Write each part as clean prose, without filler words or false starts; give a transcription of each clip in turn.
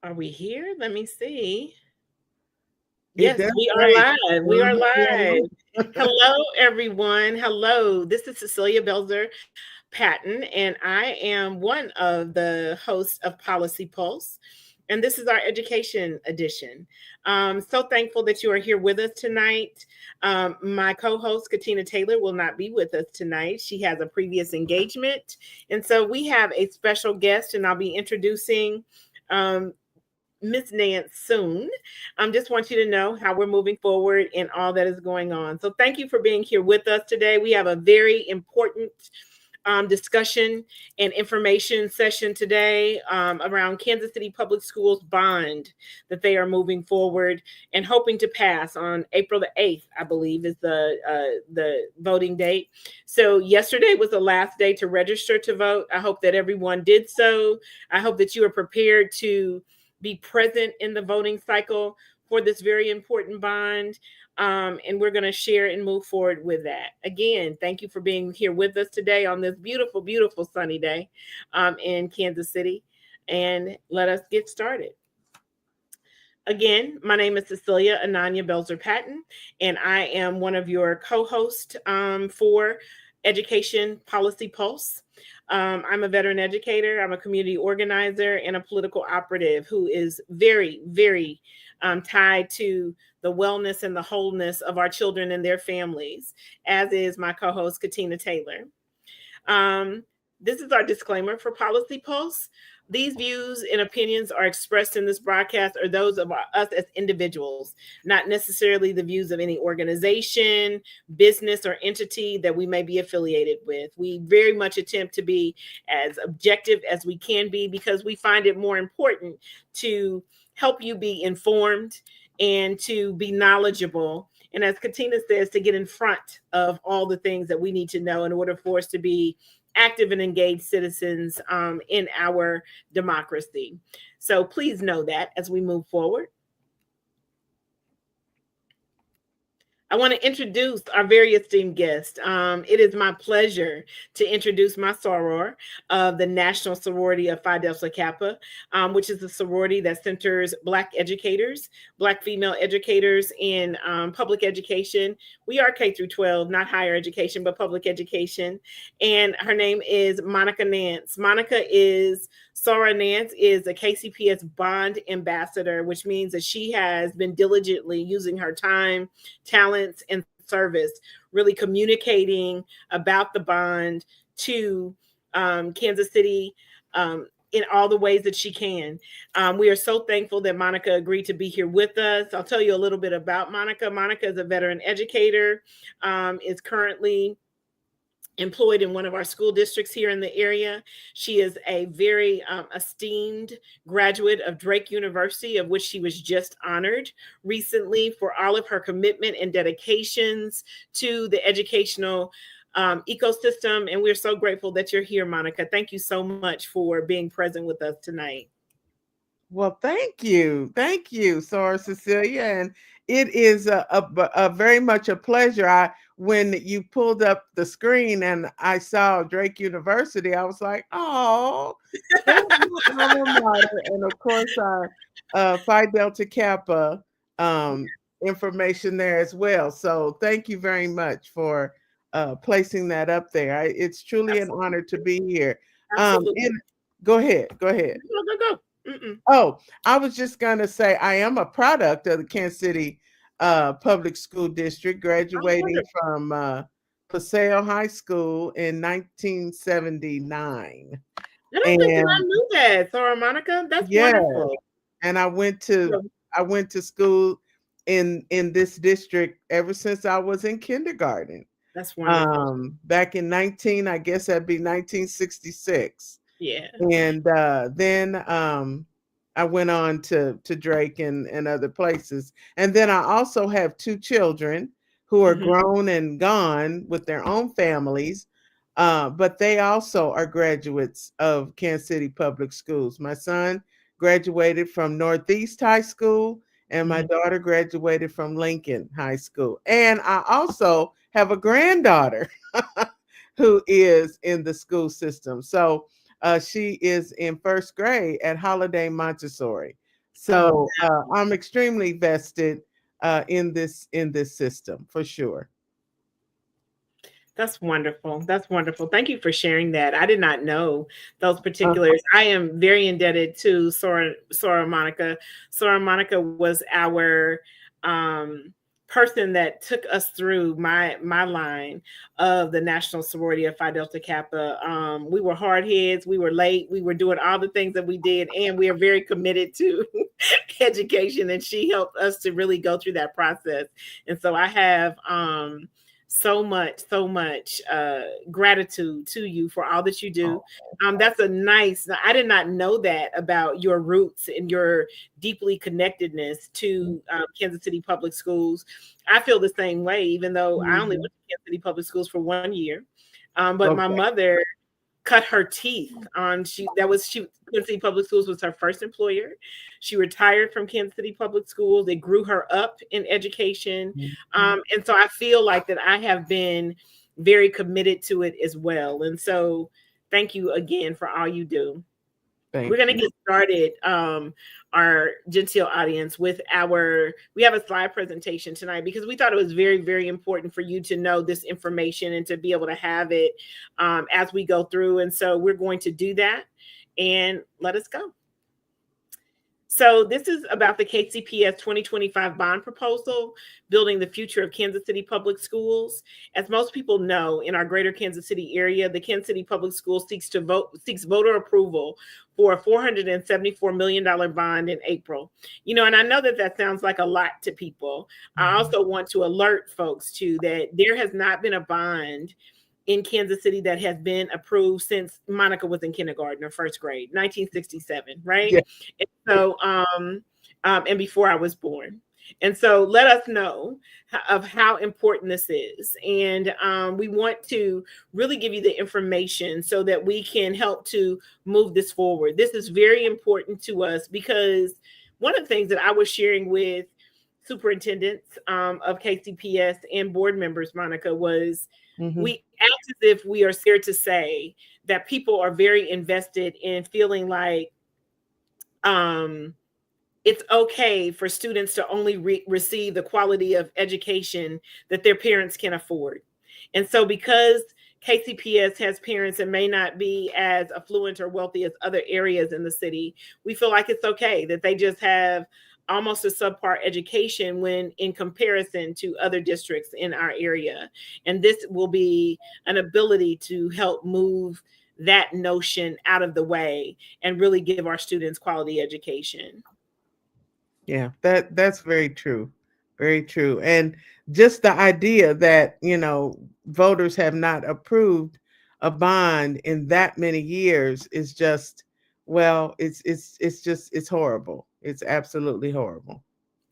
Are we here? Let me see. It Yes, does we are say live. We are we are live. live. Hello, everyone. Hello. This is Cecilia Belzer Patton, and I am one of the hosts of Policy Pulse. And this is our education edition. So thankful that you are here with us tonight. My co host, Katina Taylor, will not be with us tonight. She has a previous engagement. And so we have a special guest, and I'll be introducing um, Miss Nance soon. Just want you to know how we're moving forward and all that is going on. So thank you for being here with us today. We have a very important discussion and information session today around Kansas City Public Schools bond that they are moving forward and hoping to pass on April the 8th, I believe, is the voting date. So yesterday was the last day to register to vote. I hope that everyone did so. I hope that you are prepared to be present in the voting cycle for this very important bond. And we're going to share and move forward with that. Again, thank you for being here with us today on this beautiful, beautiful sunny day in Kansas City. And let us get started. Again, my name is Cecilia Ananya Belzer Patton, and I am one of your co hosts for Education Policy Pulse. I'm a veteran educator, I'm a community organizer, and a political operative who is very, very tied to the wellness and the wholeness of our children and their families, as is my co host, Katina Taylor. Um, this is our disclaimer for Policy Pulse. These views and opinions are expressed in this broadcast are those of us as individuals, not necessarily the views of any organization, business, or entity that we may be affiliated with. We very much attempt to be as objective as we can be because we find it more important to help you be informed and to be knowledgeable. And as Katina says, to get in front of all the things that we need to know in order for us to be active and engaged citizens in our democracy. So please know that as we move forward. I want to introduce our very esteemed guest. It is my pleasure to introduce my soror of the National Sorority of Phi Delta Kappa, which is a sorority that centers Black educators, Black female educators in public education. We are K through 12, not higher education, but public education. And her name is Monica Nance. Sarah Nance is a KCPS bond ambassador, which means that she has been diligently using her time, talents, and service, really communicating about the bond to Kansas City in all the ways that she can. We are so thankful that Monica agreed to be here with us. I'll tell you a little bit about Monica. Monica is a veteran educator, is currently employed in one of our school districts here in the area. She is a very esteemed graduate of Drake University, of which she was just honored recently for all of her commitment and dedications to the educational ecosystem. And we're so grateful that you're here, Monica. Thank you so much for being present with us tonight. Well, thank you. Thank you, Sora Cecilia. And it is a very much a pleasure. When you pulled up the screen and I saw Drake University, I was like, oh, that's my alma mater. And of course, our Phi Delta Kappa information there as well. So thank you very much for placing that up there. It's truly an Absolutely. honor to be here. Absolutely. And go ahead. Go ahead. Go, go, go. Mm-mm. Oh, I was just going to say I am a product of the Kansas City Public School District, Oh, graduating wonderful. from Paseo High School in 1979. I don't think that I And knew that, Sarah Monica. That's yeah, wonderful. and I went to school in this district ever since I was in kindergarten. That's wonderful. Back in 19, I guess that'd be 1966. Yeah. And then I went on to Drake and other places. And then I also have two children who are Hmm. grown and gone with their own families, but they also are graduates of Kansas City Public Schools. My son graduated from Northeast High School, and my Hmm. daughter graduated from Lincoln High School. And I also have a granddaughter who is in the school system. So she is in first grade at Holiday Montessori. Oh, So I'm extremely vested in this system for sure. that's wonderful. That's wonderful. Thank you for sharing that. I did not know those Uh, particulars. I am very indebted to Sora Monica. Sora Monica was our um, person that took us through my line of the National Sorority of Phi Delta Kappa. We were hard heads. We were late. We were doing all the things that we did, and we are very committed to education. And she helped us to really go through that process. And so I have so much gratitude to you for all that you do. That's a nice, I did not know that about your roots and your deeply connectedness to Kansas City Public Schools. I feel the same way, even though I only mhm. went to Kansas City Public Schools for 1 year. But my Okay. mother cut her teeth on she Kansas City Public Schools was her first employer. She retired from Kansas City Public Schools. They grew her up in education. Mhm. And so I feel like that I have been very committed to it as well. And so thank you again for all you do. We're Thank going to you. get started, our genteel audience, with we have a slide presentation tonight because we thought it was very, very important for you to know this information and to be able to have it as we go through. And so we're going to do that, and let us go. So this is about the KCPS 2025 bond proposal, building the future of Kansas City Public Schools. As most people know, in our greater Kansas City area, the Kansas City Public Schools seeks voter approval for a $474 million bond in April. And I know that that sounds like a lot to people. I Mhm. also want to alert folks too that there has not been a bond in Kansas City that has been approved since Monica was in kindergarten or first grade, 1967, right? Yeah. And so, and before I was born. And so let us know of how important this is. And we want to really give you the information so that we can help to move this forward. This is very important to us because one of the things that I was sharing with superintendents of KCPS and board members, Monica, was Mhm. we act as if we are scared to say that people are very invested in feeling like um, it's okay for students to only receive the quality of education that their parents can afford. And so, because KCPS has parents that may not be as affluent or wealthy as other areas in the city, we feel like it's okay that they just have almost a subpar education when in comparison to other districts in our area. And this will be an ability to help move that notion out of the way and really give our students quality education. Yeah, that's very true. Very true. And just the idea that, voters have not approved a bond in that many years is just, well, it's horrible. It's absolutely horrible.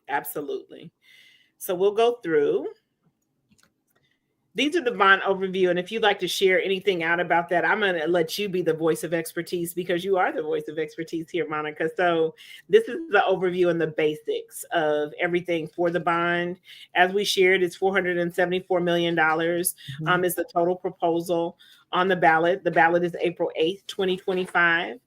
Absolutely. So we'll go through. These are the bond overview. And if you'd like to share anything out about that, I'm going to let you be the voice of expertise because you are the voice of expertise here, Monica. So this is the overview and the basics of everything for the bond. As we shared, it's $474 million Mhm. is the total proposal on the ballot. The ballot is April 8th, 2025.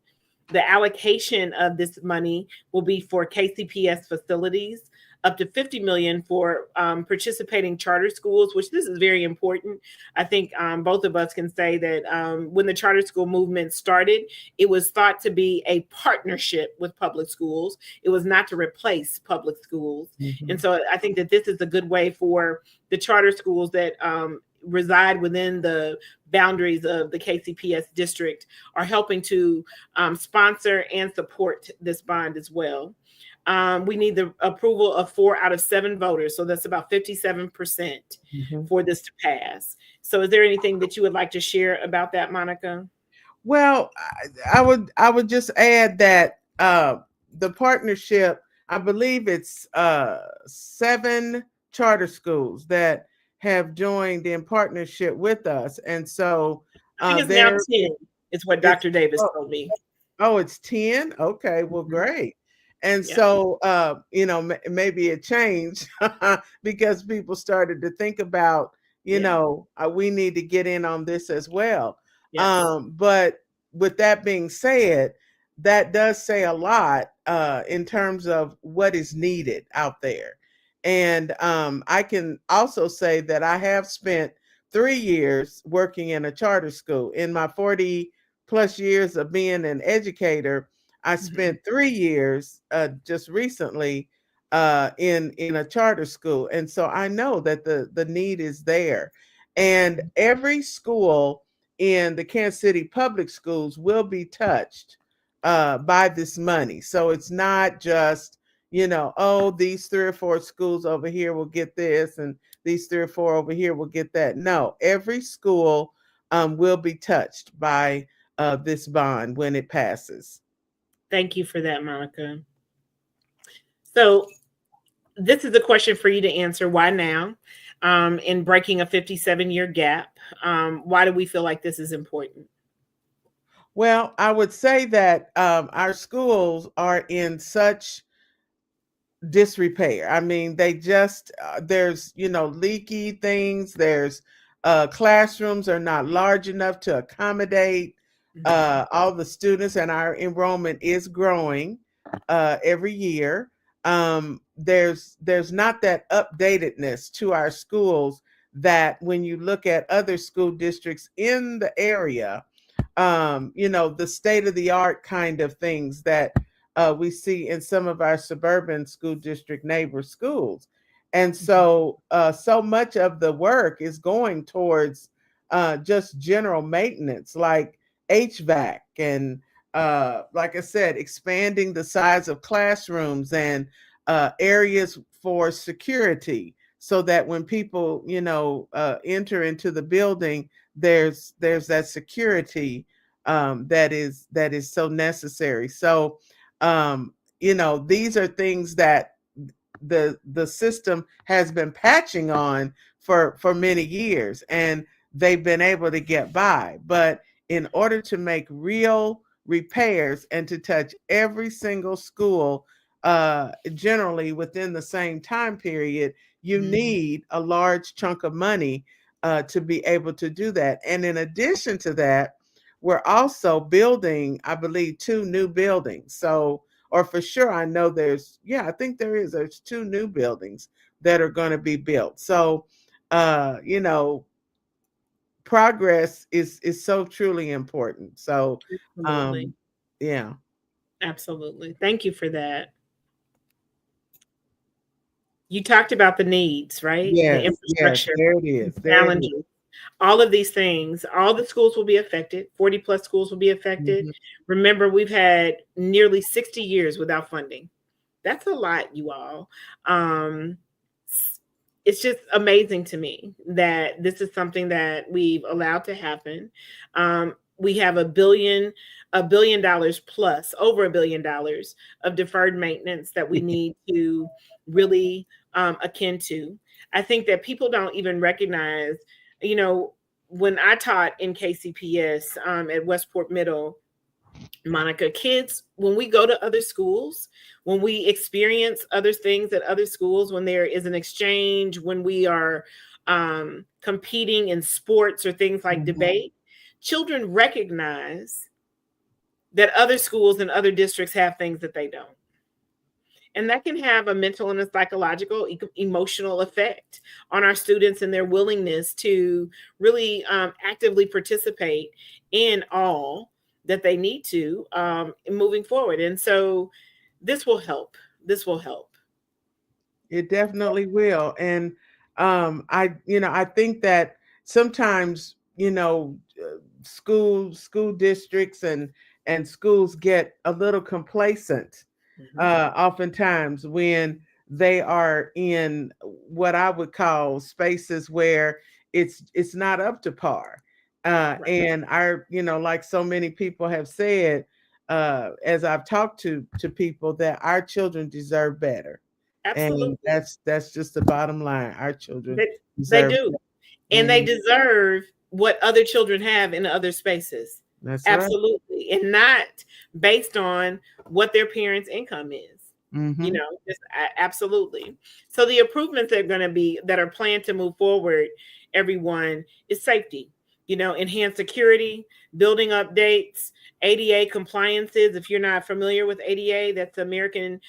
The allocation of this money will be for KCPS facilities, up to 50 million for participating charter schools, which this is very important. I think both of us can say that when the charter school movement started, it was thought to be a partnership with public schools. It was not to replace public schools. And Mhm. so I think that this is a good way for the charter schools that reside within the boundaries of the KCPS district are helping to sponsor and support this bond as well. We need the approval of 4 out of 7 voters, so that's about 57% Mhm. for this to pass. So, is there anything that you would like to share about that, Monica? Well, I would just add that the partnership, I believe it's 7 charter schools that have joined in partnership with us, and so I think it's now there 10, is what it's Dr. Davis oh, told me. oh, it's 10. Okay, well, Mhm. great. And Yep. so maybe it changed because people started to think about, Yeah. we need to get in on this as well. Yes. But with that being said, that does say a lot in terms of what is needed out there. And I can also say that I have spent 3 years working in a charter school. In my 40 plus years of being an educator, I Mhm. spent 3 years just recently in a charter school, and so I know that the need is there. And every school in the Kansas City public schools will be touched by this money. So it's not just, oh, these 3 or 4 schools over here will get this, and these 3 or 4 over here will get that. No, every school will be touched by this bond when it passes. Thank you for that, Monica. So this is a question for you to answer. Why now? In breaking a 57-year gap, why do we feel like this is important? Well, I would say that our schools are in such disrepair. I mean, they just there's leaky things. There's classrooms are not large enough to accommodate Mhm. all the students, and our enrollment is growing every year. There's not that updatedness to our schools that when you look at other school districts in the area, the state of the art kind of things that we see in some of our suburban school district neighbor schools. And Mhm. so much of the work is going towards just general maintenance, like HVAC and, like I said, expanding the size of classrooms and areas for security, so that when people, enter into the building, there's that security that is so necessary. So, these are things that the system has been patching on for many years, and they've been able to get by. But in order to make real repairs and to touch every single school generally within the same time period, you Mhm. need a large chunk of money to be able to do that. And in addition to that, we're also building, I believe, 2 new buildings. So, or for sure, I know I think there's 2 new buildings that are going to be built. So, you know, progress is so truly important. So, Absolutely. um, yeah, Absolutely. Thank you for that. You talked about the needs, right? The yes, yes, infrastructure, there it the is, there it is. challenges, all of these things, all the schools will be affected. 40 plus schools will be affected. Mhm. Remember, we've had nearly 60 years without funding. That's a lot, you all. Um, it's just amazing to me that this is something that we've allowed to happen. We have $1 billion plus, over $1 billion of deferred maintenance that we need to really akin to. I think that people don't even recognize, you know, when I taught in KCPS at Westport Middle, Monica, kids, when we go to other schools, when we experience other things at other schools, when there is an exchange, when we are competing in sports or things like Mhm. debate, children recognize that other schools and other districts have things that they don't. And that can have a mental and a psychological, emotional effect on our students and their willingness to really actively participate in all that they need to in moving forward. And so this will help. This will help. It definitely will. And I think that sometimes, school districts and schools get a little complacent Mhm. oftentimes when they are in what I would call spaces where it's not up to par. Right. And like so many people have said, as I've talked to people, that our children deserve better, and Absolutely. that's just the bottom line. Our children They, they deserve do. better. And they Mhm. deserve what other children have in other spaces. That's right. Absolutely. And not based on what their parents' income is. You Hmm. know, just absolutely. So the improvements that are going to be that are planned to move forward, everyone, is safety. enhanced security, building updates, ADA compliances. If you're not familiar with ADA, that's the American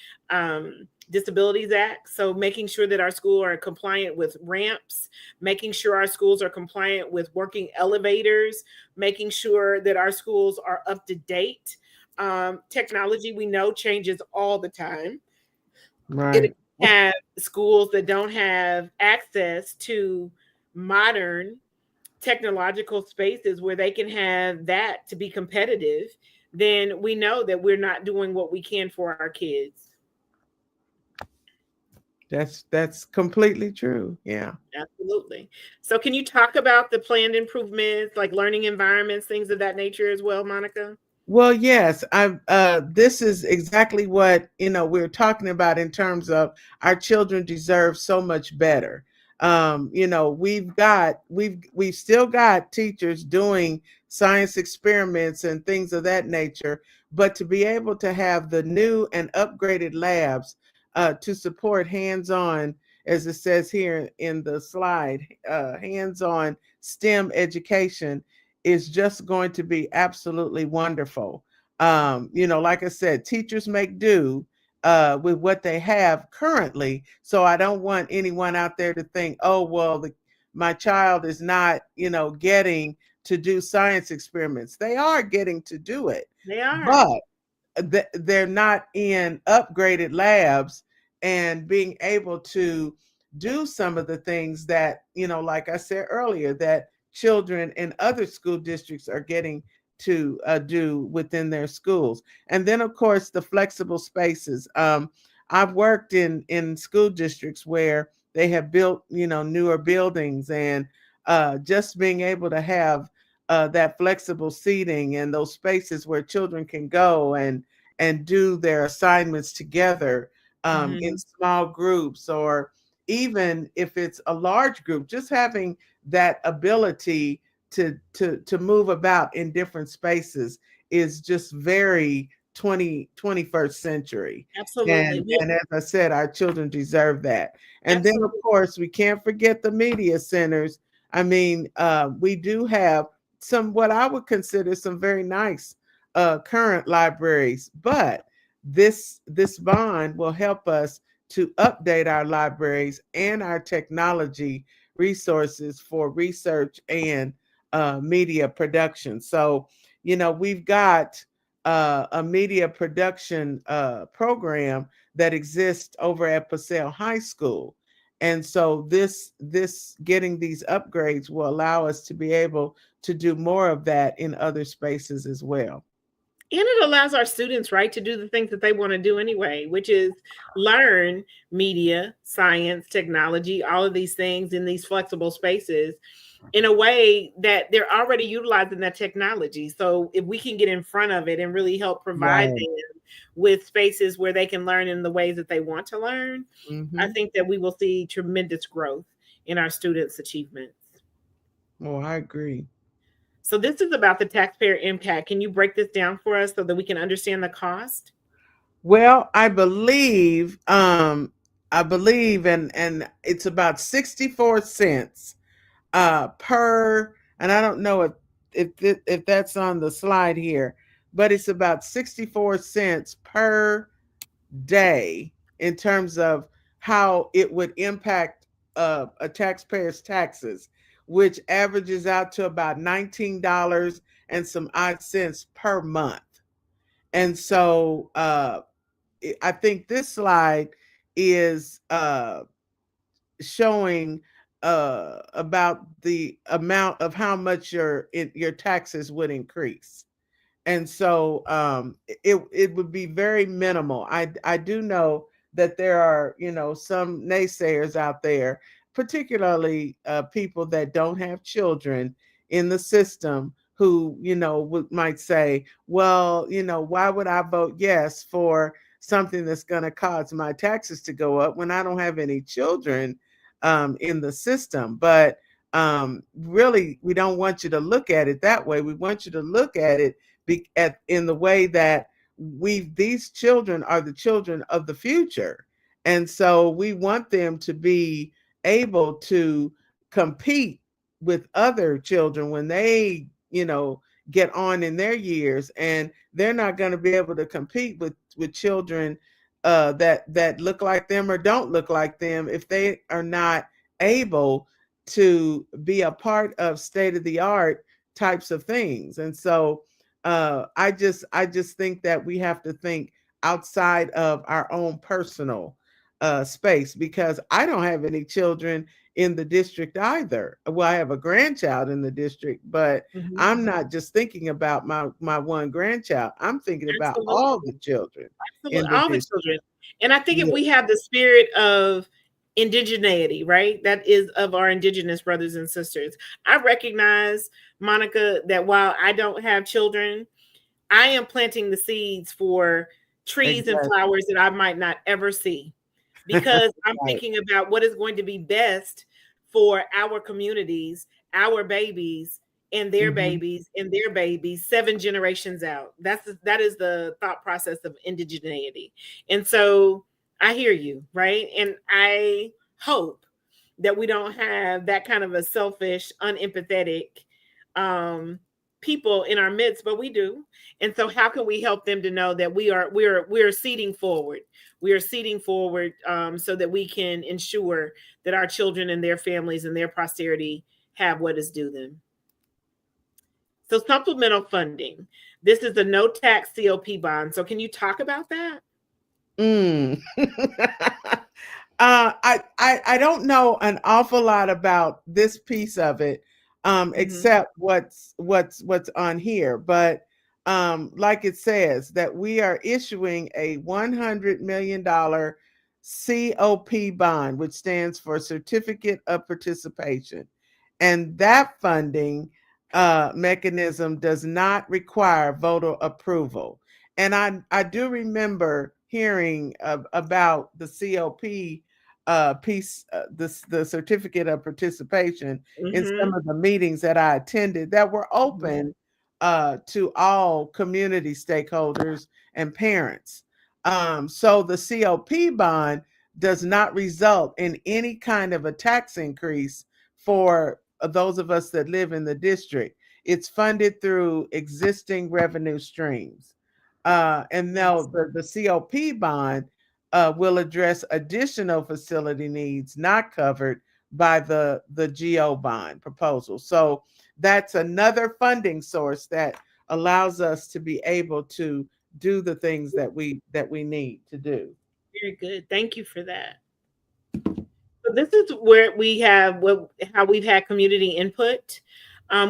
Disabilities Act. So making sure that our schools are compliant with ramps, making sure our schools are compliant with working elevators, making sure that our schools are up to date. Technology, we know, changes all the time. It Right. have schools that don't have access to modern technological spaces where they can have that to be competitive, then we know that we're not doing what we can for our kids. That's completely true. Yeah. Absolutely. So can you talk about the planned improvements, like learning environments, things of that nature as well, Monica? Well, yes, I this is exactly what, we're talking about in terms of our children deserve so much better. We've still got teachers doing science experiments and things of that nature, but to be able to have the new and upgraded labs to support hands-on, as it says here in the slide, hands-on STEM education is just going to be absolutely wonderful. Like I said, teachers make do with what they have currently. So I don't want anyone out there to think, oh, well, my child is not, getting to do science experiments. They are getting to do it, They are. but they're not in upgraded labs and being able to do some of the things that, like I said earlier, that children in other school districts are getting to do within their schools. And then, of course, the flexible spaces. I've worked in school districts where they have built, newer buildings, and just being able to have that flexible seating and those spaces where children can go and do their assignments together in Hmm. small groups, or even if it's a large group, just having that ability to move about in different spaces is just very 21st century. Absolutely. And as I said, our children deserve that. And then, of Absolutely. course, we can't forget the media centers. I mean, we do have some, what I would consider, some very nice current libraries, but this bond will help us to update our libraries and our technology resources for research and media production. So, we've got a media production program that exists over at Passaic High School. And so this getting these upgrades will allow us to be able to do more of that in other spaces as well. And it allows our students, right, to do the things that they want to do anyway, which is learn media, science, technology, all of these things in these flexible spaces in a way that they're already utilizing that technology. So if we can get in front of it and really help provide Right. them with spaces where they can learn in the ways that they want to learn, I Hmm. think that we will see tremendous growth in our students' achievements. Oh, I agree. So this is about the taxpayer impact. Can you break this down for us so that we can understand the cost? Well, I believe and it's about 64 cents per, and I don't know if that's on the slide here, but it's about 64 cents per day in terms of how it would impact a taxpayer's taxes, which averages out to about $19 and some odd cents per month. And so I think this slide is showing about the amount of how much your taxes would increase. And so it would be very minimal. I do know that there are, some naysayers out there, particularly people that don't have children in the system, who, might say, well, why would I vote yes for something that's going to cause my taxes to go up when I don't have any children in the system? But really, we don't want you to look at it that way. We want you to look at it in the way that these children are the children of the future, and so we want them to be able to compete with other children when they, get on in their years, and they're not going to be able to compete with children that look like them or don't look like them if they are not able to be a part of state of the art types of things. And so I just think that we have to think outside of our own personal space, because I don't have any children in the district either. Well, I have a grandchild in the district, but Mhm. I'm not just thinking about my one grandchild. I'm thinking about all Absolutely. the children in Absolutely. the All the district. children. And I think if Yeah, we have the spirit of indigeneity, right? That is of our indigenous brothers and sisters. I recognize, Monica, that while I don't have children, I am planting the seeds for trees and exactly. flowers that I might not ever see, because I'm Right. thinking about what is going to be best for our communities, our babies, Hmm. and their babies 7 generations out. That is the thought process of indigeneity. And so I hear you, right? And I hope that we don't have that kind of a selfish, unempathetic um people in our midst, but we do. And so how can we help them to know that we are seeding forward, we are seeding forward, so that we can ensure that our children and their families and their posterity have what is due them. So supplemental funding, this is a no tax COP bond, so can you talk about that? Mm. I don't know an awful lot about this piece of it, Hmm. except what's on here. But like it says that we are issuing a $100 million COP bond, which stands for Certificate of Participation, and that funding mechanism does not require voter approval. And I do remember hearing about the COP piece, the certificate of participation, in some Hmm. of the meetings that I attended that were Hmm. open to all community stakeholders and parents. So the COP bond does not result in any kind of a tax increase for those of us that live in the district. It's funded through existing revenue streams. And now Yes. the COP bond will address additional facility needs not covered by the GO bond proposal. So that's another funding source that allows us to be able to do the things that we need to do. Very good, thank you for that. So this is where we have what how we've had community input.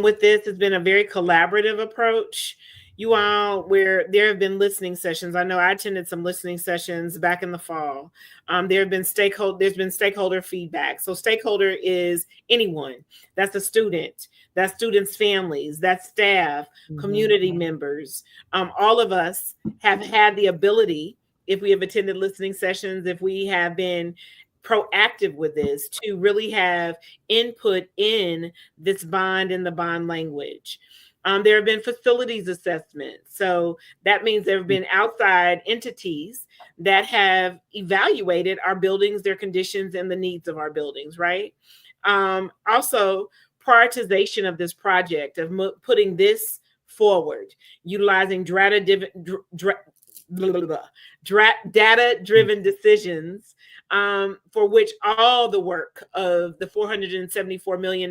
With this, it's been a very collaborative approach. You all, where there have been listening sessions. I know I attended some listening sessions back in the fall. There's been stakeholder feedback. So stakeholder is anyone. That's a student. That's students' families. That's staff, Mhm. community members. All of us have had the ability, if we have attended listening sessions, if we have been proactive with this, to really have input in this bond and the bond language. There have been facilities assessments. So that means there have been outside entities that have evaluated our buildings, their conditions, and the needs of our buildings, right? Also, prioritization of this project, of putting this forward, utilizing data driven decisions, for which all the work of the $474 million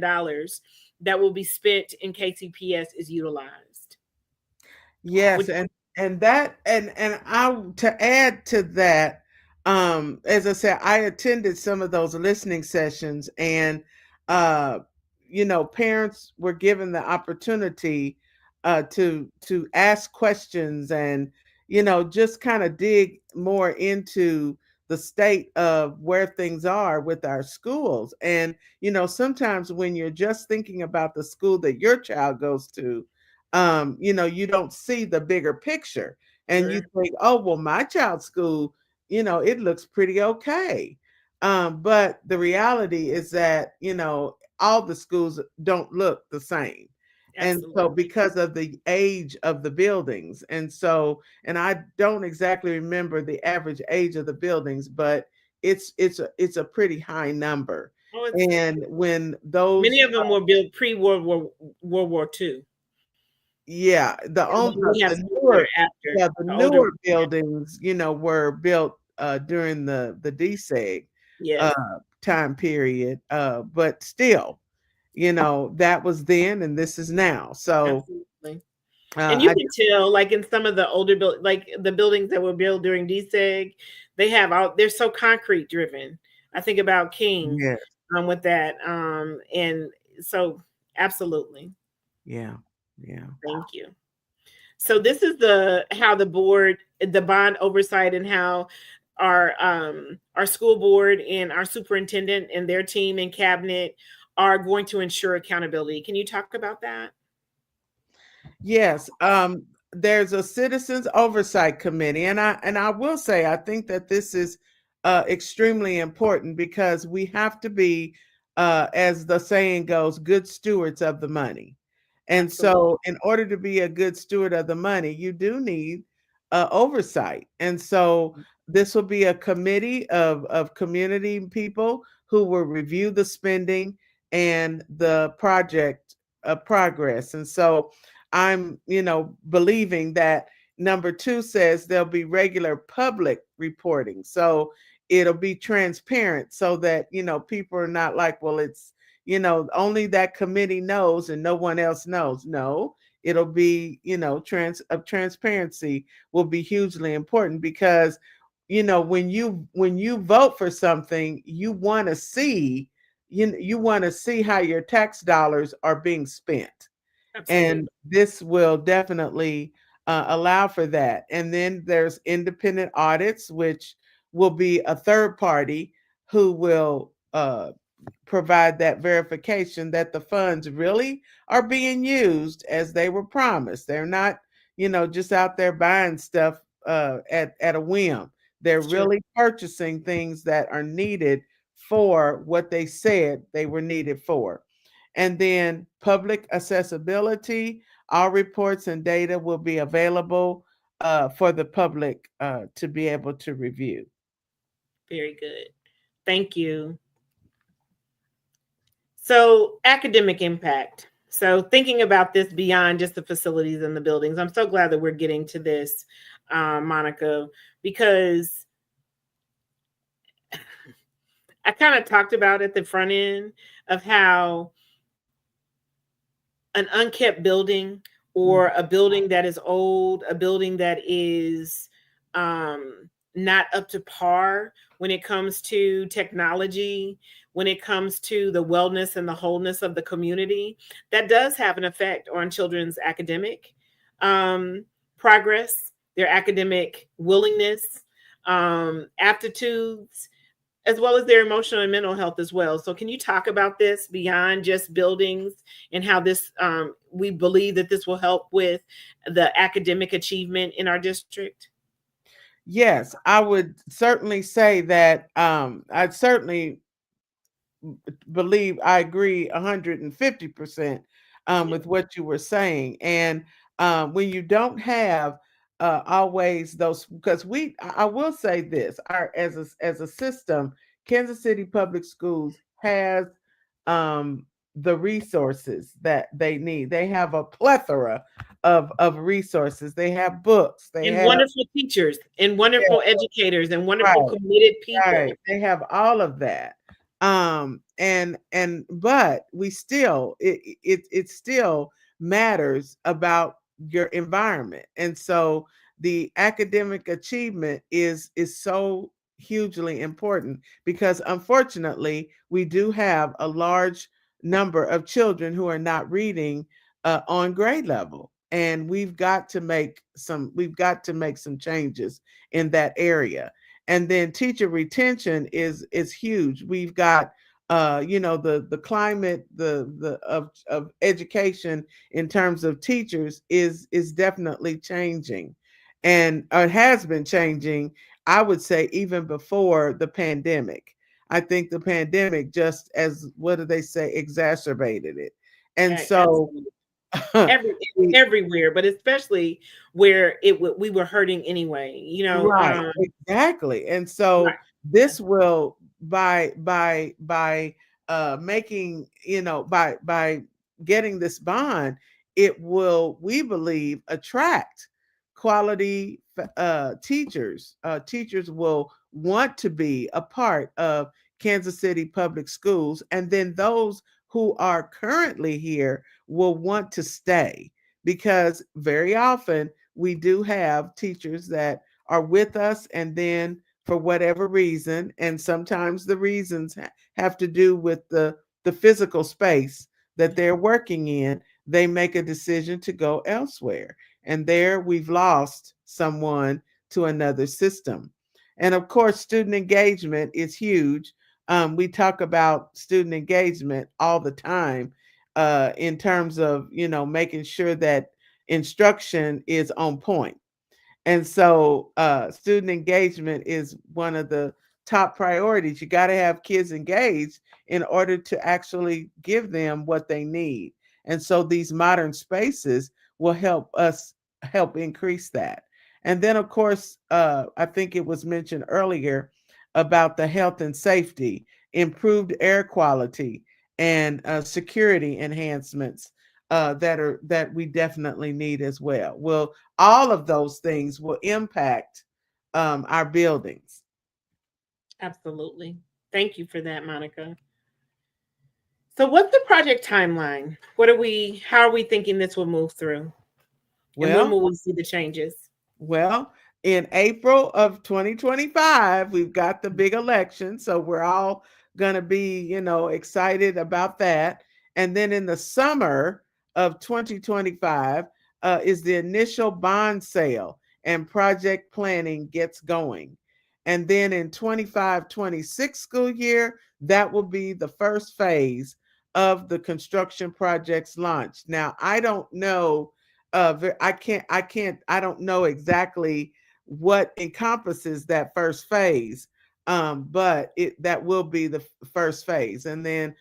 that will be spent in KCPS is utilized. Yes, Which, and I to add to that, as I said, I attended some of those listening sessions, and uh, parents were given the opportunity to ask questions, and just kind of dig more into the state of where things are with our schools. And sometimes when you're just thinking about the school that your child goes to, you don't see the bigger picture, and you sure, think, oh, well, my child's school, it looks pretty okay. But the reality is that, all the schools don't look the same. And so absolutely. because of the age of the buildings, and I don't exactly remember the average age of the buildings, but it's a pretty high number. Oh, it's And when many those, of them were built pre World War II. yeah, the Yeah, only we have the some that newer, are after yeah, the the older. newer buildings, were built during the DSEG uh Yes, time period. But still, that was then and this is now. So absolutely. And you I can tell, like in some of the older like the buildings that were built during DSEG, they're so concrete driven. I think about King, yeah, with that, and so absolutely, yeah, yeah. thank you. So this is the how the board, the bond oversight, and how our school board and our superintendent and their team and cabinet are going to ensure accountability. Can you talk about that? Yes, there's a citizens oversight committee, and I will say I think that this is extremely important because we have to be, as the saying goes, good stewards of the money. And Absolutely. so, in order to be a good steward of the money, you do need oversight. And so, this will be a committee of community people who will review the spending and the project progress. And so, I'm, believing that number two says there'll be regular public reporting. So it'll be transparent so that, people are not like, well, it's, only that committee knows and no one else knows. No, it'll be, transparency will be hugely important because, when you vote for something, you want to see how your tax dollars are being spent, Absolutely. and this will definitely allow for that. And then there's independent audits, which will be a third party who will provide that verification that the funds really are being used as they were promised. They're not, just out there buying stuff at a whim. They're It's true. really purchasing things that are needed for what they said they were needed for. And then public accessibility, all reports and data will be available for the public to be able to review. Very good. Thank you. So, academic impact. So, thinking about this beyond just the facilities and the buildings, I'm so glad that we're getting to this, Monica, because I kind of talked about at the front end of how an unkept building, Mhm. or a building that is old, a building that is not up to par when it comes to technology, when it comes to the wellness and the wholeness of the community, that does have an effect on children's academic um, progress, their academic willingness, aptitudes, as well as their emotional and mental health as well. So, can you talk about this beyond just buildings and how this, we believe that this will help with the academic achievement in our district? Yes, I would certainly say that I certainly believe I agree 150% Yeah. with what you were saying. And when you don't have always those, because I will say this, our as a system, Kansas City Public Schools has the resources that they need. They have a plethora of resources. They have books. They And have, wonderful teachers and yeah, wonderful educators and wonderful right. committed people. Right, they have all of that. And but we still it still matters about your environment. And so the academic achievement is so hugely important because unfortunately we do have a large number of children who are not reading on grade level. And we've got to make some changes in that area. And then teacher retention is huge. We've got the climate the of education in terms of teachers is definitely changing, and it has been changing, I would say, even before the pandemic. I think the pandemic, just as, what do they say, exacerbated it. And so Absolutely. Every we everywhere, but especially where we were hurting anyway. Right, exactly. And Right. so this will, by making, by getting this bond, it will, we believe, attract quality teachers. Teachers will want to be a part of Kansas City Public Schools, and then those who are currently here will want to stay, because very often we do have teachers that are with us, and then for whatever reason, and sometimes the reasons have to do with the physical space that they're working in, they make a decision to go elsewhere. And there we've lost someone to another system. And of course, student engagement is huge. We talk about student engagement all the time, in terms of, making sure that instruction is on point. And so, student engagement is one of the top priorities. You got to have kids engaged in order to actually give them what they need. And so, these modern spaces will help us help increase that. And then, of course, I think it was mentioned earlier about the health and safety, improved air quality, and security enhancements that we definitely need as well. Well, all of those things will impact our buildings. Absolutely. Thank you for that, Monica. So what's the project timeline? How are we thinking this will move through? And when Well, will we see the changes? Well, in April of 2025, we've got the big election. So we're all going to be, excited about that. And then in the summer of 2025 is the initial bond sale, and project planning gets going. And then in 25-26 school year, that will be the first phase of the construction project's launch. Now, I don't know, I don't know exactly what encompasses that first phase, but that will be the first phase. And then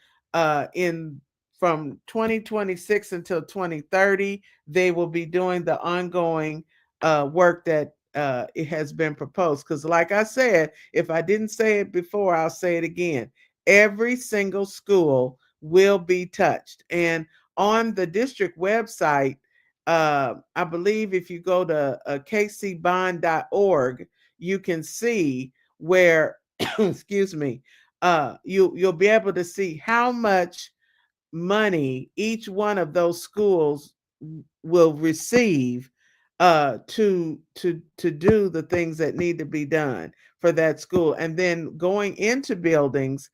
in from 2026 until 2030, they will be doing the ongoing work that it has been proposed. Because, like I said, if I didn't say it before, I'll say it again. Every single school will be touched. And on the district website, I believe if you go to kcbond.org, you can see where, excuse me, you'll be able to see how much money each one of those schools will receive to do the things that need to be done for that school. And then going into buildings,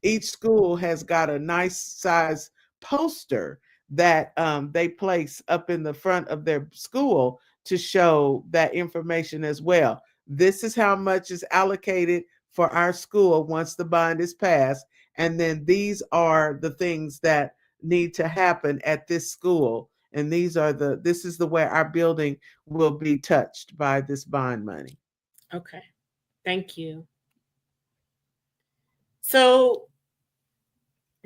each school has got a nice size poster that they place up in the front of their school to show that information as well. This is how much is allocated for our school once the bond is passed. And then these are the things that need to happen at this school. And this is the way our building will be touched by this bond money. Okay. Thank you. So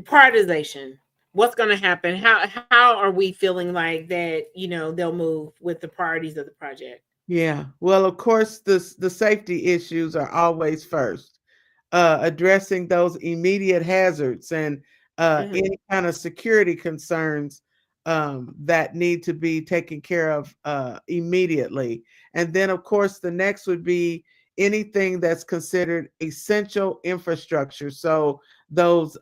prioritization. What's going to happen? How are we feeling like that, they'll move with the priorities of the project? Yeah. Well, of course, the safety issues are always first. Addressing those immediate hazards and Hmm. any kind of security concerns that need to be taken care of immediately. And then, of course, the next would be anything that's considered essential infrastructure. So those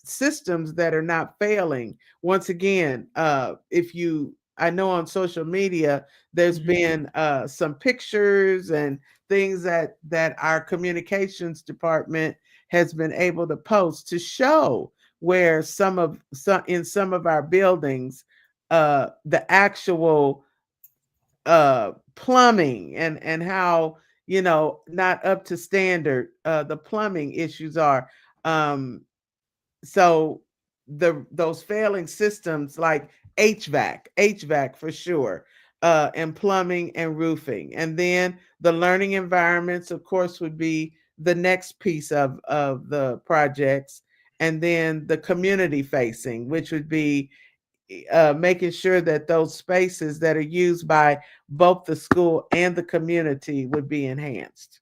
systems that are not failing. Once again, I know on social media, there's Hmm. been some pictures and things that our communications department has been able to post to show where some of our buildings, the actual plumbing and how, not up to standard the plumbing issues are. um so those failing systems like HVAC for sure, and plumbing and roofing. And then the learning environments, of course, would be the next piece of the projects. And then the community facing, which would be making sure that those spaces that are used by both the school and the community would be enhanced.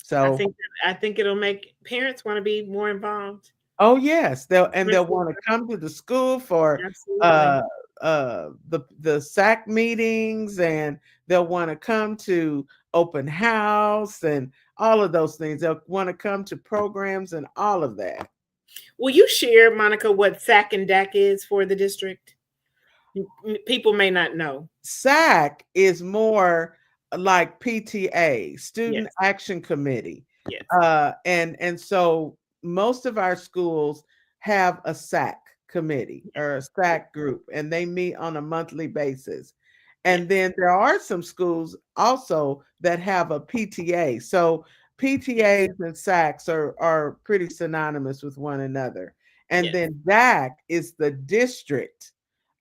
I So think I think it'll make parents want to be more involved. Oh, yes, they'll Principals, wanna come to the school for, absolutely. uh, the SAC meetings, and they'll wanna come to open house and all of those things. They'll wanna come to programs and all of that. Will you share, Monica, what SAC and DAC is for the district? People may not know. SAC is more like PTA, Student Yes, Action Committee. yes, And so most of our schools have a SAC committee or a yes, SAC group, and they meet on a monthly basis. And yes, then there are some schools also that have a PTA. So yes, PTAs and SACs are pretty synonymous with one another. And yes. then DAC is the district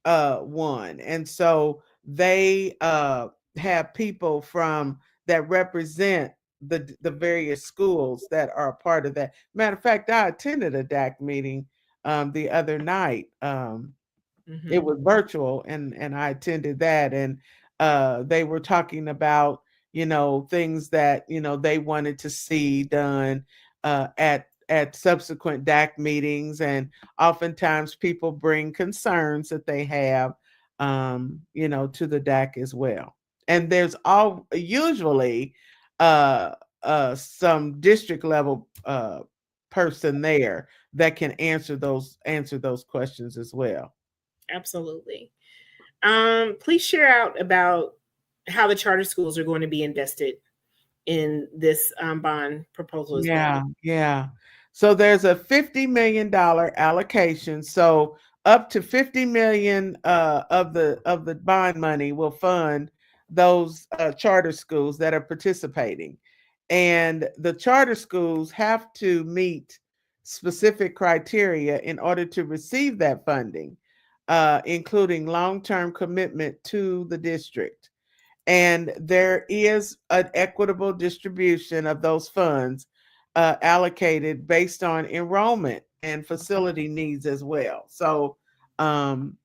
one. And so they have people from that represent the various schools that are a part of that. Matter of fact, I attended a DAC meeting the other night. It Hmm. was virtual, and I attended that, and they were talking about, things that, they wanted to see done at subsequent DAC meetings. And oftentimes people bring concerns that they have, to the DAC as well. And there's all usually uh some district level person there that can answer those questions as well. Absolutely. Please share out about how the charter schools are going to be invested in this bond proposal as well. Yeah, yeah. So there's a $50 million allocation. So up to 50 million of the bond money will fund those charter schools that are participating. And the charter schools have to meet specific criteria in order to receive that funding, including long-term commitment to the district. And there is an equitable distribution of those funds allocated based on enrollment and facility needs as well. So, um,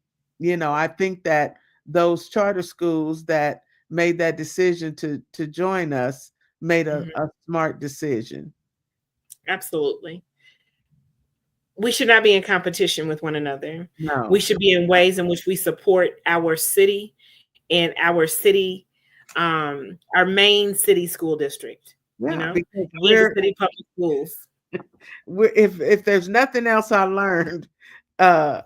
I think that those charter schools that made that decision to join us made a, Mhm. a smart decision. Absolutely. We should not be in competition with one another. We No, should be in ways in which we support our city and our main city school district, you yeah, know, because Kansas we're City Public Schools. if there's nothing else I learned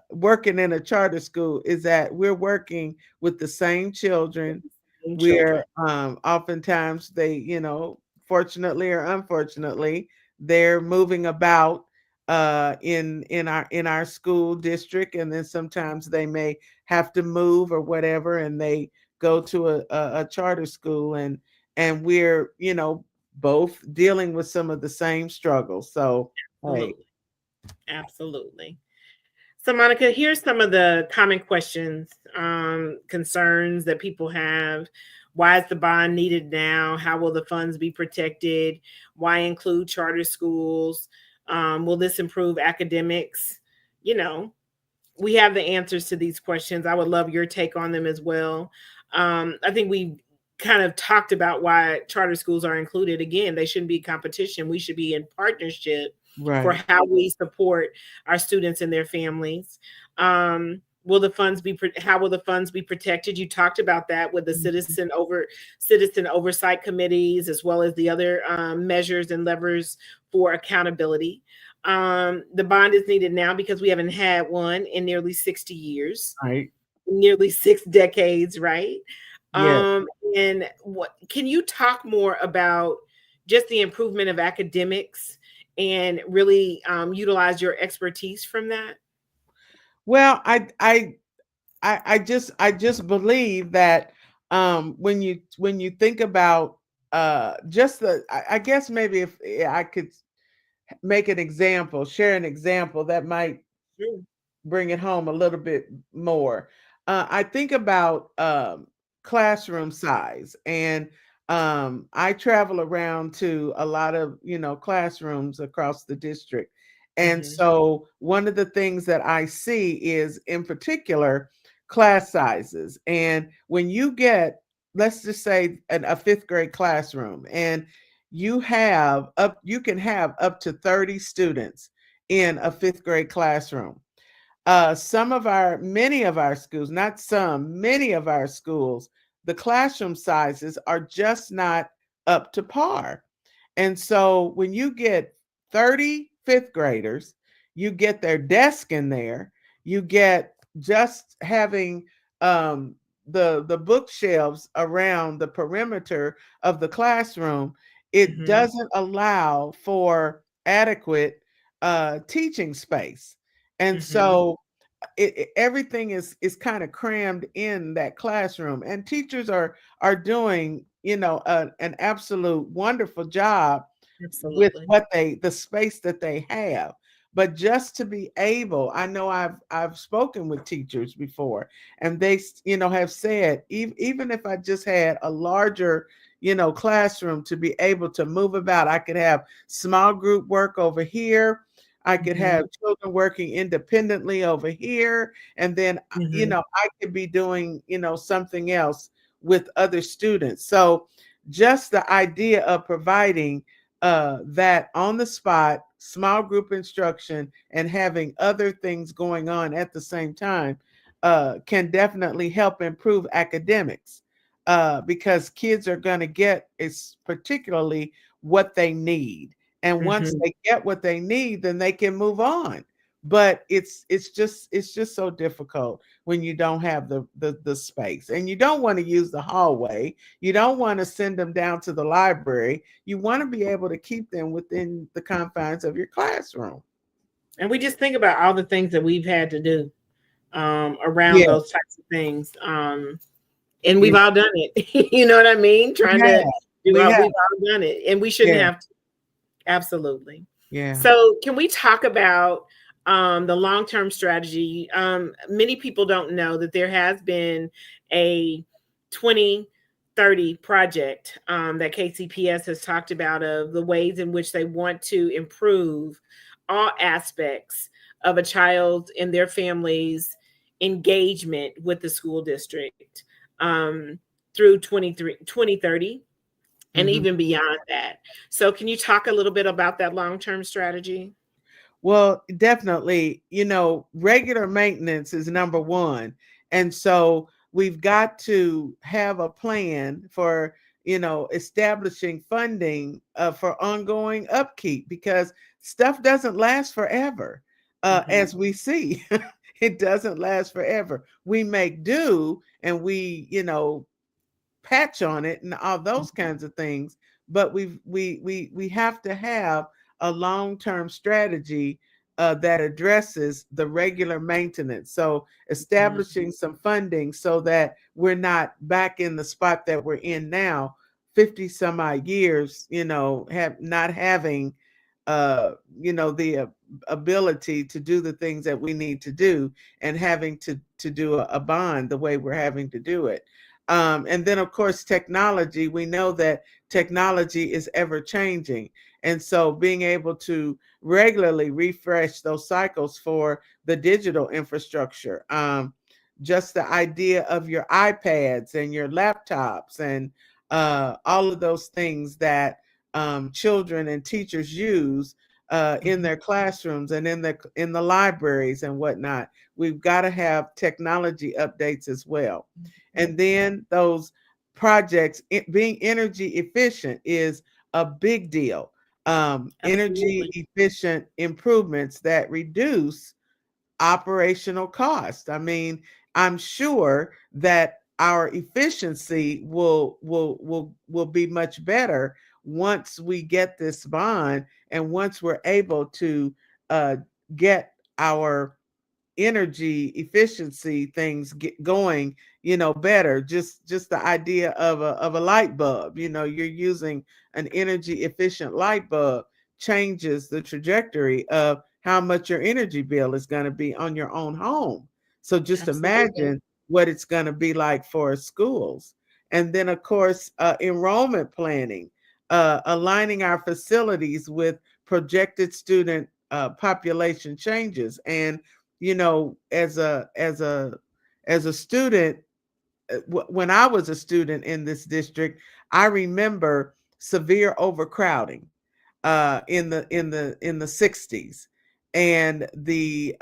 working in a charter school is that we're working with the same children. And We're children. oftentimes they, fortunately or unfortunately, they're moving about in our school district, and then sometimes they may have to move or whatever, and they go to a charter school, and we're, both dealing with some of the same struggles. So, hey, Absolutely. Absolutely. So, Monica, here's some of the common questions, concerns that people have. Why is the bond needed now? How will the funds be protected? Why include charter schools? Will this improve academics? You know, we have the answers to these questions. I would love your take on them as well. I think we kind of talked about why charter schools are included. Again, they shouldn't be competition. We should be in partnership for right. how we support our students and their families. Will the funds be? How will the funds be protected? You talked about that with the Mhm. citizen oversight committees, as well as the other measures and levers for accountability. The bond is needed now because we haven't had one in nearly 60 years, Right. nearly 6 decades, right? Yes. Um, and what can you talk more about just the improvement of academics and really utilize your expertise from that? Well, I just believe that when you think about just I guess maybe if I could make an example, share an example that might Sure. bring it home a little bit more. I think about classroom size, and I travel around to a lot of classrooms across the district, and Hmm. so one of the things that I see is, in particular, class sizes. And when you get, let's just say, a fifth grade classroom, and you can have up to 30 students in a fifth grade classroom. Many of our schools, not some, many of our schools, the classroom sizes are just not up to par. And so when you get 30 fifth graders, you get their desk in there, you get just having um, the bookshelves around the perimeter of the classroom, it Mm-hmm. doesn't allow for adequate teaching space. And Mm-hmm. so everything is kind of crammed in that classroom, and teachers are doing, an absolute wonderful job with Absolutely. what the space that they have. But just to be able, I know I've spoken with teachers before, and they have said, even if I just had a larger classroom to be able to move about, I could have small group work over here, I could Mm-hmm. have children working independently over here, and then Mm-hmm. I could be doing something else with other students. So just the idea of providing that on the spot small group instruction and having other things going on at the same time can definitely help improve academics, because kids are going to get is particularly what they need, and once Mm-hmm. they get what they need, then they can move on. But it's just so difficult when you don't have the space, and you don't want to use the hallway, you don't want to send them down to the library, you want to be able to keep them within the confines of your classroom. And we just think about all the things that we've had to do around Yeah, those types of things. And yeah, we've all done it. You know what I mean? we Trying to have, do we all, have, we've all done it, and we shouldn't yeah, have to. Absolutely. yeah. So, can we talk about the long term strategy? Many people don't know that there has been a 2030 project that KCPS has talked about, of the ways in which they want to improve all aspects of a child and their family's engagement with the school district um, through 2030 and Mhm. even beyond that. So, can you talk a little bit about that long term strategy? Well, definitely, regular maintenance is number one. And so we've got to have a plan for, establishing funding for ongoing upkeep, because stuff doesn't last forever. Hmm. As we see, it doesn't last forever. We make do, and we patch on it and all those kinds of things, but we have to have a long-term strategy that addresses the regular maintenance, so Hmm. establishing some funding so that we're not back in the spot that we're in now, 50 some odd years, have not having the ability to do the things that we need to do, and having to do a bond the way we're having to do it. And then, of course, technology. We know that technology is ever changing. And so being able to regularly refresh those cycles for the digital infrastructure, just the idea of your iPads and your laptops and all of those things that children and teachers use in their classrooms and in the libraries and whatnot. We've got to have technology updates as well. And then those projects, being energy efficient is a big deal. Energy Absolutely. efficient improvements that reduce operational cost. I mean, I'm sure that our efficiency will be much better once we get this bond, and once we're able to uh, get our energy efficiency things get going, better. Just the idea of a light bulb, you're using an energy efficient light bulb, changes the trajectory of how much your energy bill is going to be on your own home. So just Absolutely. imagine what it's going to be like for schools. And then, of course, enrollment planning, aligning our facilities with projected student population changes. And as a student, when I was a student in this district, I remember severe overcrowding in the 60s. and the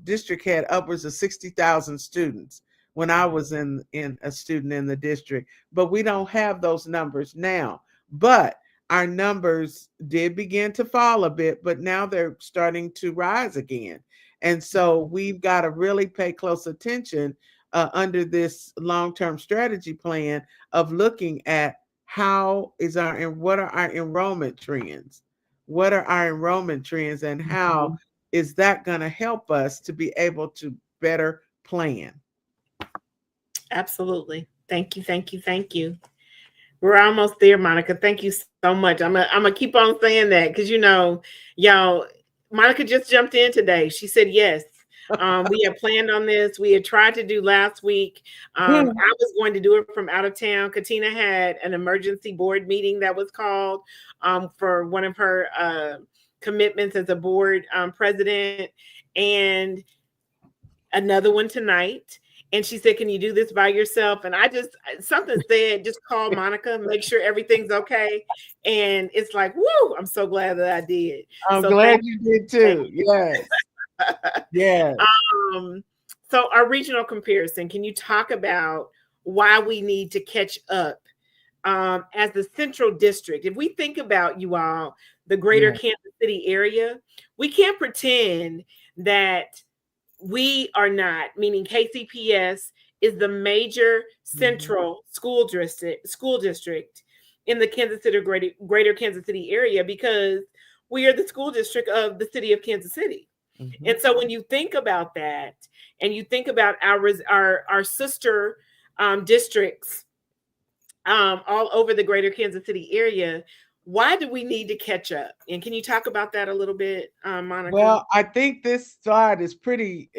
district had upwards of 60,000 students when I was in a student in the district. But we don't have those numbers now. But our numbers did begin to fall a bit, but now they're starting to rise again. And so we've got to really pay close attention under this long-term strategy plan of looking at what are our enrollment trends? What are our enrollment trends, and how Mhm. is that going to help us to be able to better plan? Absolutely. Thank you. Thank you. Thank you. We're almost there, Monica. Thank you so much. I'm gonna keep on saying that because y'all, Monica just jumped in today. She said yes. We had planned on this. We had tried to do last week. I was going to do it from out of town. Katina had an emergency board meeting that was called for one of her commitments as a board president, and another one tonight. And she said, "Can you do this by yourself?" And I just something said, "Just call Monica, make sure everything's okay." And it's like, whoo! I'm so glad that I did. I'm So thank glad you did thank too. Yes. you. Yes. So our regional comparison, can you talk about why we need to catch up as the central district? If we think about you all, the greater Yeah. Kansas City area, we can't pretend that we are not, meaning KCPS is the major Mhm. central school district in the Kansas City greater Kansas City area, because we are the school district of the city of Kansas City. Mhm. And so when you think about that, and you think about our sister districts all over the greater Kansas City area, why do we need to catch up? And can you talk about that a little bit, Monica? Well, I think this slide is pretty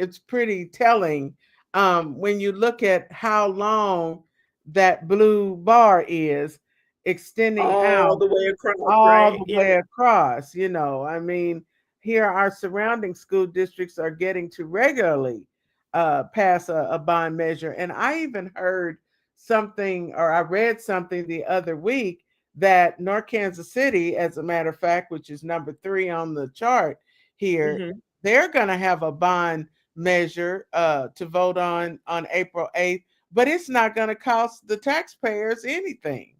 telling when you look at how long that blue bar is extending All out the way across, all right? the Yeah. way across. I mean, here our surrounding school districts are getting to regularly pass a bond measure. And I even heard something, or I read something the other week, that North Kansas City, as a matter of fact, which is number 3 on the chart here, Hmm. they're going to have a bond measure to vote on April 8th, but it's not going to cost the taxpayers anything.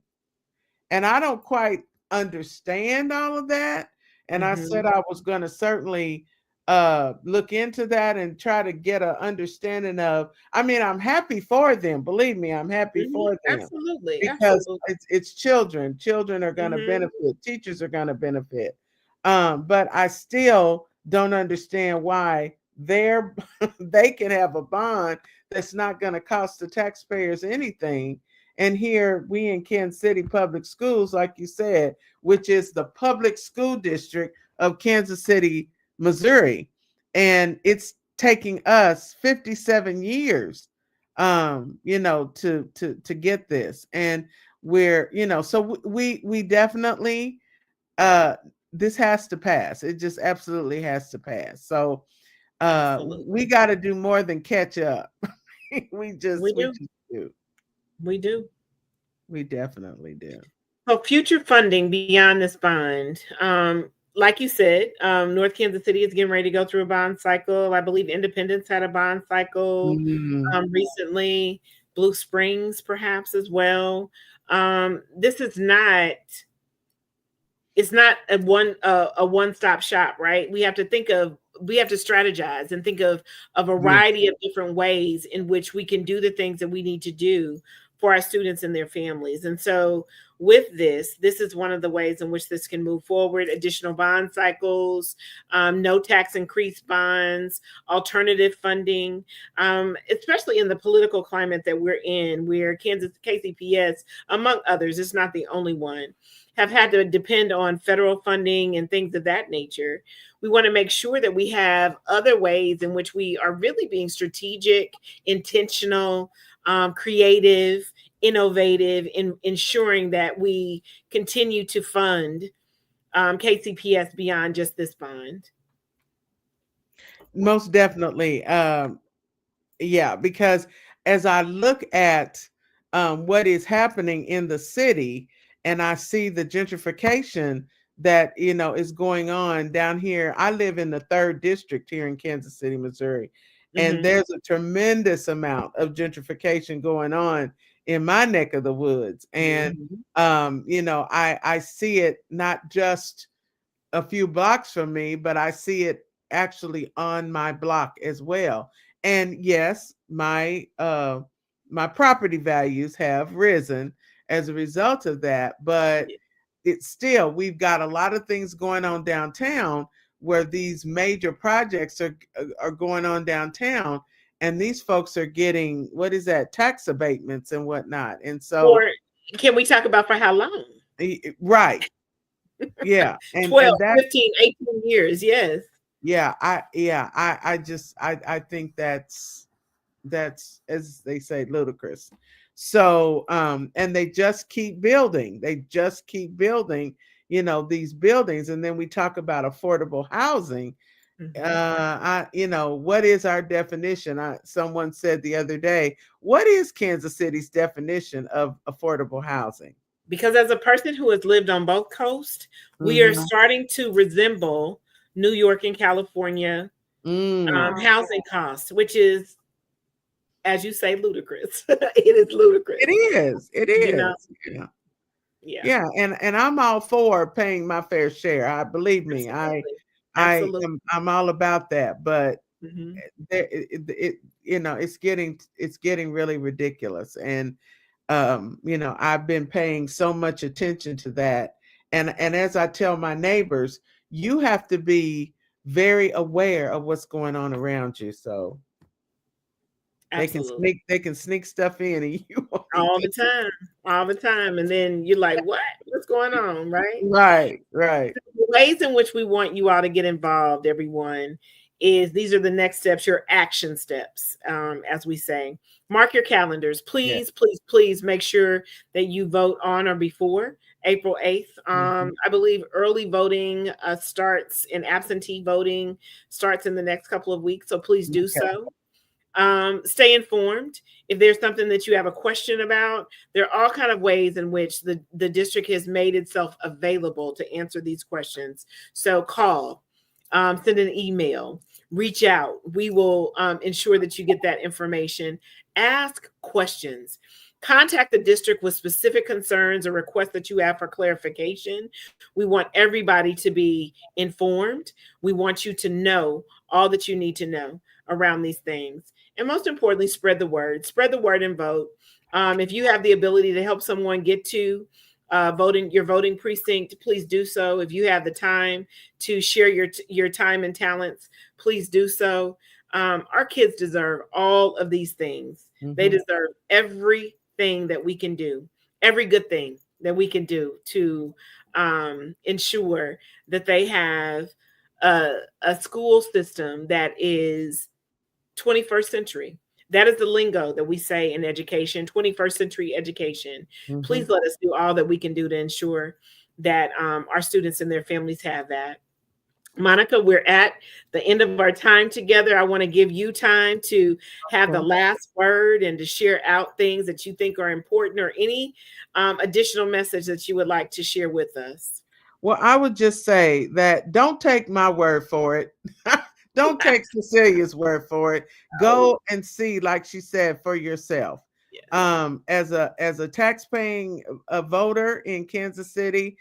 And I don't quite understand all of that. And I said Hmm. I was going to certainly look into that and try to get an understanding of. I mean, I'm happy for them. Believe me, I'm happy Hmm. for them Absolutely. because Absolutely. it's children. Children are going to Hmm. benefit. Teachers are going to benefit. But I still don't understand why they can have a bond that's not going to cost the taxpayers anything. And here we in Kansas City Public Schools, like you said, which is the public school district of Kansas City, Missouri. And it's taking us 57 years to get this. And so we definitely this has to pass. It just absolutely has to pass. So we Absolutely. got to do more than catch up. We We do. just do. We do. We definitely do. So future funding beyond this bond. Like you said, North Kansas City is getting ready to go through a bond cycle. I believe Independence had a bond cycle Mm, recently. Blue Springs, perhaps as well. This is not it's not a one stop shop, right? We have to strategize and think of a yeah. variety of different ways in which we can do the things that we need to do for our students and their families. And so with this is one of the ways in which this can move forward: additional bond cycles, no tax increase bonds, alternative funding, especially in the political climate that we're in, where Kansas KCPS, among others, is not the only one, have had to depend on federal funding and things of that nature. We want to make sure that we have other ways in which we are really being strategic, intentional, creative, innovative in ensuring that we continue to fund KCPS beyond just this bond. Most definitely. Yeah, because as I look at what is happening in the city and I see the gentrification that is going on down here. I live in the third district here in Kansas City, Missouri, and Mm-hmm. there's a tremendous amount of gentrification going on in my neck of the woods. And Mm-hmm. I see it not just a few blocks from me, but I see it actually on my block as well. And yes, my property values have risen as a result of that, but Yeah. it's still, we've got a lot of things going on downtown where these major projects are going on downtown, and these folks are getting, what is that, tax abatements and whatnot. And so Or can we talk about for how long? right, yeah, and 12, that 15, 18 years. Yes. I just I think that's, as they say, ludicrous. So and they just keep building, these buildings. And then we talk about affordable housing. Mm-hmm. What is our definition? Someone said the other day, what is Kansas City's definition of affordable housing? Because as a person who has lived on both coasts, we are Mm-hmm. starting to resemble New York and California Mm. housing costs, which is, as you say, ludicrous. It is ludicrous, It is. It you know. is. Yeah. Yeah, Yeah, and I'm all for paying my fair share. I believe me, absolutely, I absolutely. I'm all about that. But Hmm. it's getting really ridiculous. And I've been paying so much attention to that. And as I tell my neighbors, you have to be very aware of what's going on around you. So Absolutely, they can sneak stuff in, and you won't all even. the time, all the time, and then you're like, "What? What's going on?" Right? Right, right. The ways in which we want you all to get involved, everyone, is these are the next steps, your action steps, as we say. Mark your calendars. Yeah. Please, please, please make sure that you vote on or before April 8th. Mhm. I believe early voting starts and absentee voting starts in the next couple of weeks. So please do Okay. so. Stay informed. If there's something that you have a question about, there are all kind of ways in which the district has made itself available to answer these questions. So call, send an email, reach out. We will ensure that you get that information. Ask questions. Contact the district with specific concerns or requests that you have for clarification. We want everybody to be informed. We want you to know all that you need to know around these things. And most importantly, spread the word and vote. If you have the ability to help someone get to voting your voting precinct, please do so. If you have the time to share your time and talents, please do so. Our kids deserve all of these things. They Mhm. deserve everything that we can do, every good thing that we can do to ensure that they have a school system that is 21st century. That is the lingo that we say in education, 21st century education. Mhm. Please let us do all that we can do to ensure that our students and their families have that. Monica, we're at the end of our time together. I want to give you time to have the Okay. last word and to share out things that you think are important or any additional message that you would like to share with us. Well, I would just say that don't take my word for it. Don't take Cecilia's word for it. Oh, Go and see, like she said, for yourself. yes. As a tax-paying voter in Kansas City,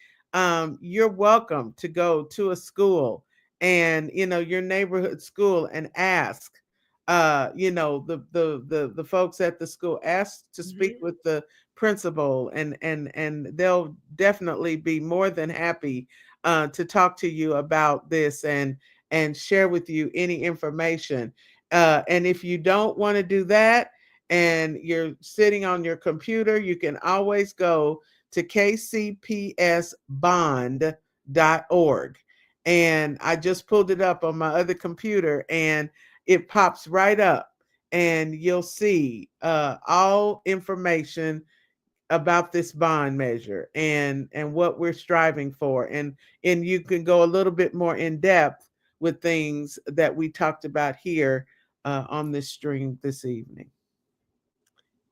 you're welcome to go to a school, and your neighborhood school, and ask. The folks at the school, ask to speak Mhm. with the principal, and they'll definitely be more than happy to talk to you about this, and share with you any information. And if you don't want to do that and you're sitting on your computer, you can always go to kcpsbond.org. And I just pulled it up on my other computer, and it pops right up, and you'll see all information about this bond measure, and what we're striving for, and you can go a little bit more in depth with things that we talked about here on this stream this evening.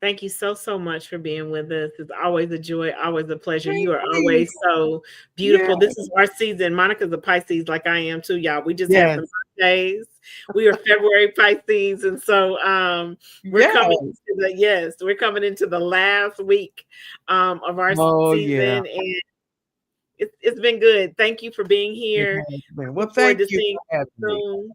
Thank you so, so much for being with us. It's always a joy, always a pleasure. Thank You are you. always so Yeah. beautiful. This is our season. Monica's a Pisces, like I am too, y'all. We just had Yes. some birthdays. We are February Pisces, and so we're Yes. coming to the we're coming into the last week of our Oh, yeah. season, and it's been good. Thank you for being It here. has been. Well, Looking forward thank to you seeing for having you me. soon.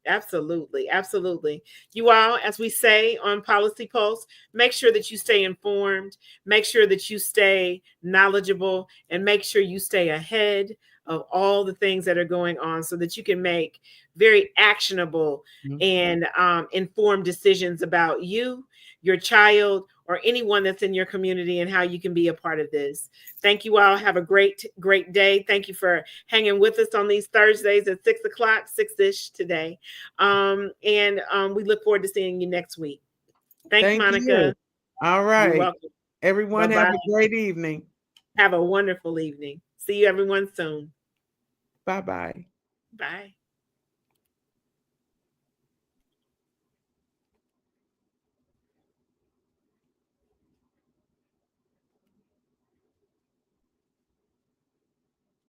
Absolutely, absolutely. You all, as we say on Policy Pulse, make sure that you stay informed, make sure that you stay knowledgeable, and make sure you stay ahead of all the things that are going on so that you can make very actionable Mhm. and informed decisions about you, your child, or anyone that's in your community and how you can be a part of this. Thank you all. Have a great, great day. Thank you for hanging with us on these Thursdays at 6 o'clock, 6-ish today. And we look forward to seeing you next week. Thanks, Thank you. Monica. All You're right. welcome. Bye Everyone have bye. a great evening. Have a wonderful evening. See you everyone soon. Bye-bye. Bye.